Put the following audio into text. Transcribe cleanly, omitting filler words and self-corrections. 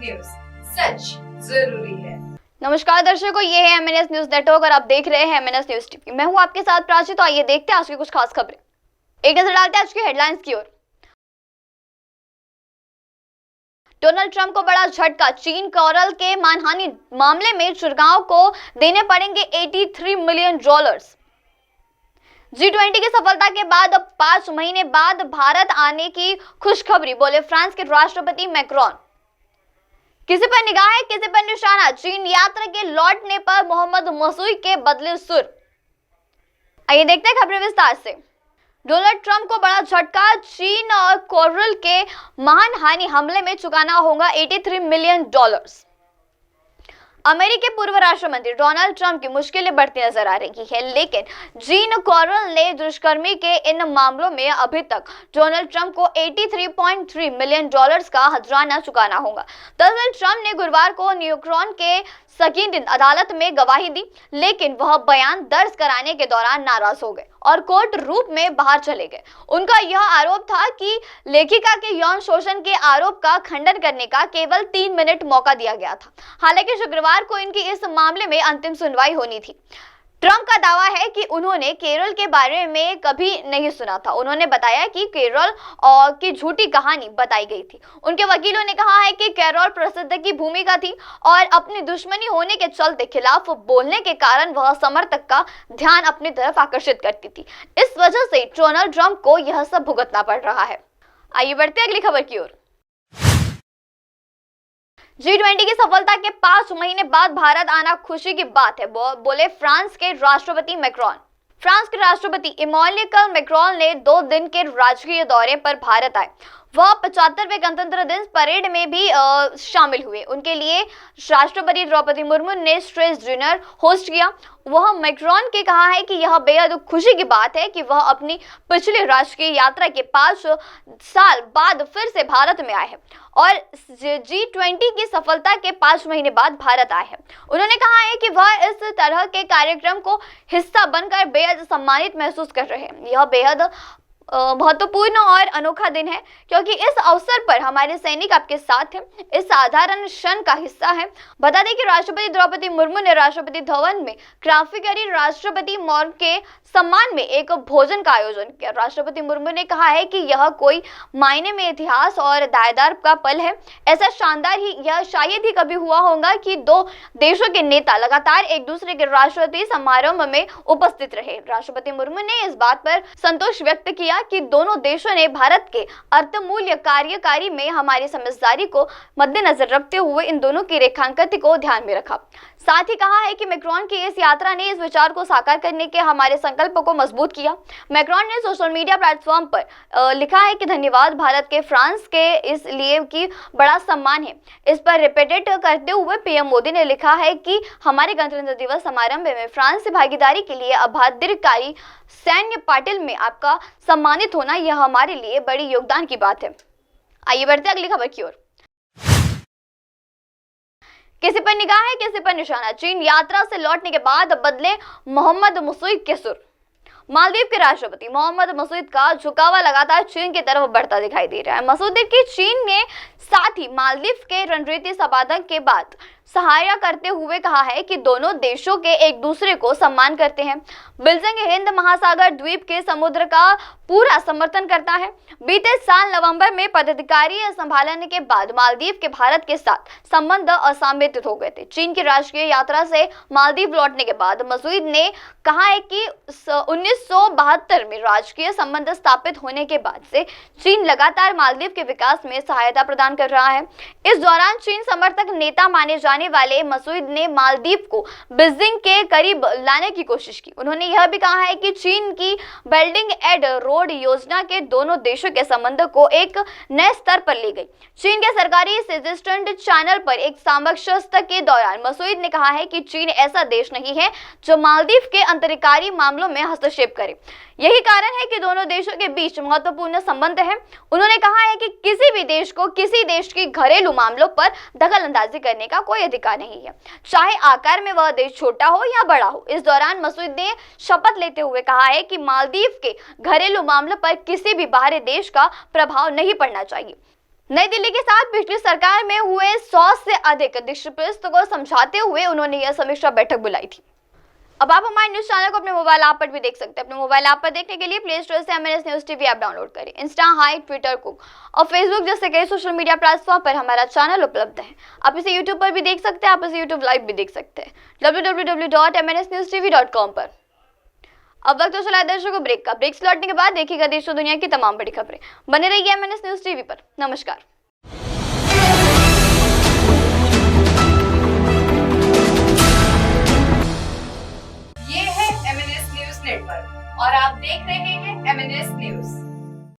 News, सच जरूरी है। नमस्कार दर्शकों, ये है एमएनएस न्यूज नेटवर्क और आप देख रहे हैं एमएनएस न्यूज टीवी। मैं हूं आपके साथ प्राची। तो आइए देखते हैं आज की कुछ खास खबरें। एक नजर डालते हैं आज की हेडलाइंस की ओर। डोनाल्ड ट्रंप को बड़ा झटका, चीन कोरल के मानहानि मामले में चिरगांव को देने पड़ेंगे $83 मिलियन। G20 की सफलता के बाद अब 5 महीने बाद भारत आने की खुशखबरी, बोले फ्रांस के राष्ट्रपति मैक्रोन। किसी पर निगाह है, किसी पर निशाना, चीन यात्रा के लौटने पर मोहम्मद मसूद के बदले सुर। आइए देखते हैं खबरें विस्तार से। डोनाल्ड ट्रंप को बड़ा झटका, चीन और कोरल के मानहानि हमले में चुकाना होगा $83 मिलियन। अमेरिकी पूर्व राष्ट्रमंत्री डोनाल्ड ट्रंप की मुश्किलें बढ़ती नजर आ रही है, लेकिन जीन कोरल ने दुष्कर्मी के इन मामलों में अभी तक डोनाल्ड ट्रंप को $83.3 मिलियन का हर्जाना चुकाना होगा। दरअसल ट्रंप ने गुरुवार को न्यूयॉर्क के सकीन अदालत में गवाही दी, लेकिन वह बयान दर्ज कराने के दौरान नाराज हो गए और कोर्ट रूप में बाहर चले गए। उनका यह आरोप था कि लेखिका के यौन शोषण के आरोप का खंडन करने का केवल 3 मिनट मौका दिया गया था। हालांकि शुक्रवार को इनकी इस मामले में अंतिम सुनवाई होनी थी। ट्रंप का दावा है कि उन्होंने केरल के बारे में कभी नहीं सुना था। उन्होंने बताया कि केरल और की झूठी कहानी बताई गई थी। उनके वकीलों ने कहा है कि केरल प्रसिद्ध की भूमिका थी और अपनी दुश्मनी होने के चलते खिलाफ बोलने के कारण वह समर्थक का ध्यान अपनी तरफ आकर्षित करती थी। इस वजह से डोनाल्ड ट्रंप को यह सब भुगतना पड़ रहा है। आइए बढ़ते अगली खबर की ओर। G20 की सफलता के 5 महीने बाद भारत आना खुशी की बात है, बोले फ्रांस के राष्ट्रपति मैक्रोन। फ्रांस के राष्ट्रपति इमैनुअल मैक्रोन ने 2 दिन के राजकीय दौरे पर भारत आए। वह 75वें गणतंत्र दिवस परेड में भी शामिल हुए। उनके लिए राष्ट्रपति द्रौपदी मुर्मू ने स्टेज डिनर होस्ट किया। वह मैक्रोन के कहा है कि यह बेहद खुशी की बात है कि वह अपनी पिछली राष्ट्रीय यात्रा के 5 साल बाद फिर से भारत में आए हैं और G20 की सफलता के 5 महीने बाद भारत आए हैं। उन्होंने कहा है कि वह इस तरह के कार्यक्रम को हिस्सा बनकर बेहद सम्मानित महसूस कर रहे हैं। यह बेहद महत्वपूर्ण और अनोखा दिन है क्योंकि इस अवसर पर हमारे सैनिक आपके साथ हैं। इस साधारण क्षण का हिस्सा है। बता दें कि राष्ट्रपति द्रौपदी मुर्मू ने राष्ट्रपति भवन में क्रांतिकारी राष्ट्रपति मौर्य के सम्मान में एक भोजन का आयोजन किया। राष्ट्रपति मुर्मू ने कहा है कि यह कोई मायने में इतिहास और दायदार का पल है। ऐसा शानदार ही यह शायद ही कभी हुआ होगा कि 2 देशों के नेता लगातार एक दूसरे के राष्ट्रपति समारोह में उपस्थित रहे। राष्ट्रपति मुर्मू ने इस बात पर संतोष व्यक्त किया कि दोनों देशों ने भारत के अर्थमूल्य कार्यकारी में हमारी समझदारी को मद्देनजर रखते हुए इन दोनों की रेखांकन को ध्यान में रखा। साथ ही कहा है कि मैक्रोन की इस यात्रा ने इस विचार को साकार करने के हमारे संकल्प को मजबूत किया। मैक्रोन ने सोशल मीडिया प्लेटफॉर्म पर लिखा है कि धन्यवाद भारत के फ्रांस के इसलिए कि बड़ा सम्मान है। इस पर रिपीटेड करते हुए पीएम मोदी ने लिखा है कि हमारे गणतंत्र दिवस समारंभ में फ्रांस से भागीदारी के लिए अभ्याद्यकारी सैन्य पाटिल में आपका सम्मानित होना यह हमारे लिए बड़ी योगदान की बात है। आइए बढ़ते अगली खबर की ओर। किसी पर निगाह है, किसी पर निशाना, चीन यात्रा से लौटने के बाद बदले मोहम्मद मसूद के सुर। मालदीव के राष्ट्रपति मोहम्मद मसूद का झुकावा लगातार चीन की तरफ बढ़ता दिखाई दे रहा है। मसूद की चीन ने साथ ही मालदीव के रणनीति संपादन के बाद सहायता करते हुए कहा है कि दोनों देशों के एक दूसरे को सम्मान करते हैं। बीजिंग हिंद महासागर द्वीप के समुद्र का पूरा समर्थन करता है। बीते साल नवंबर में पदाधिकारी संभालने के बाद मालदीव के भारत के साथ संबंध असममित हो गए थे। चीन की राष्ट्रीय यात्रा से मालदीव लौटने के बाद मसूद ने कहा है कि 1972 में राजकीय संबंध स्थापित होने के बाद से चीन लगातार मालदीव के विकास में सहायता प्रदान कर रहा है। इस दौरान चीन समर्थक नेता माने जाने वाले मसूद ने मालदीव को बीजिंग के करीब लाने की कोशिश की। उन्होंने यह भी कहा है कि चीन की बिल्डिंग एंड रोड योजना के दोनों देशों के संबंध को एक नए स्तर पर ले गई। चीन के सरकारी सिजिस्टेंट चैनल पर एक साक्षात्कार के दौरान मसूद ने कहा है कि चीन ऐसा देश नहीं है जो मालदीव के आंतरिक मामलों में हस्तक्षेप करे। यही कारण है कि दोनों देशों के बीच महत्वपूर्ण संबंध है। उन्होंने कहा है कि किसी भी देश को किसी देश की घरेलू मामलों पर दखल अंदाजी करने का कोई अधिकार नहीं है, चाहे आकार में वह देश छोटा हो या बड़ा हो। इस दौरान मसूद ने शपथ लेते हुए कहा है कि मालदीव के घरेलू मामलों पर किसी भी बाहरी देश का प्रभाव नहीं पड़ना चाहिए। नई दिल्ली के साथ पिछली सरकार में हुए 100 से अधिक दिशानिर्देशों को समझाते हुए उन्होंने यह समीक्षा बैठक बुलाई थी। अब आप हमारे न्यूज चैनल को अपने मोबाइल ऐप पर भी देख सकते हैं। अपने मोबाइल ऐप पर देखने के लिए प्ले स्टोर से MNS news TV app download करें। इंस्टा, हाई, ट्विटर, कुक और फेसबुक जैसे कई सोशल मीडिया प्लेटफॉर्म पर हमारा चैनल उपलब्ध है। आप इसे यूट्यूब पर भी देख सकते हैं। आप इसे यूट्यूब लाइव भी देख सकते हैं www.mnsnewstv.com पर। अब वक्त तो चला है दर्शकों ब्रेक का। ब्रेक से लौटने के बाद देखिएगा देश और दुनिया की तमाम बड़ी खबरें। बने रहिए MNS न्यूज टीवी पर। नमस्कार। ये है MNS न्यूज नेटवर्क और आप देख रहे हैं MNS न्यूज।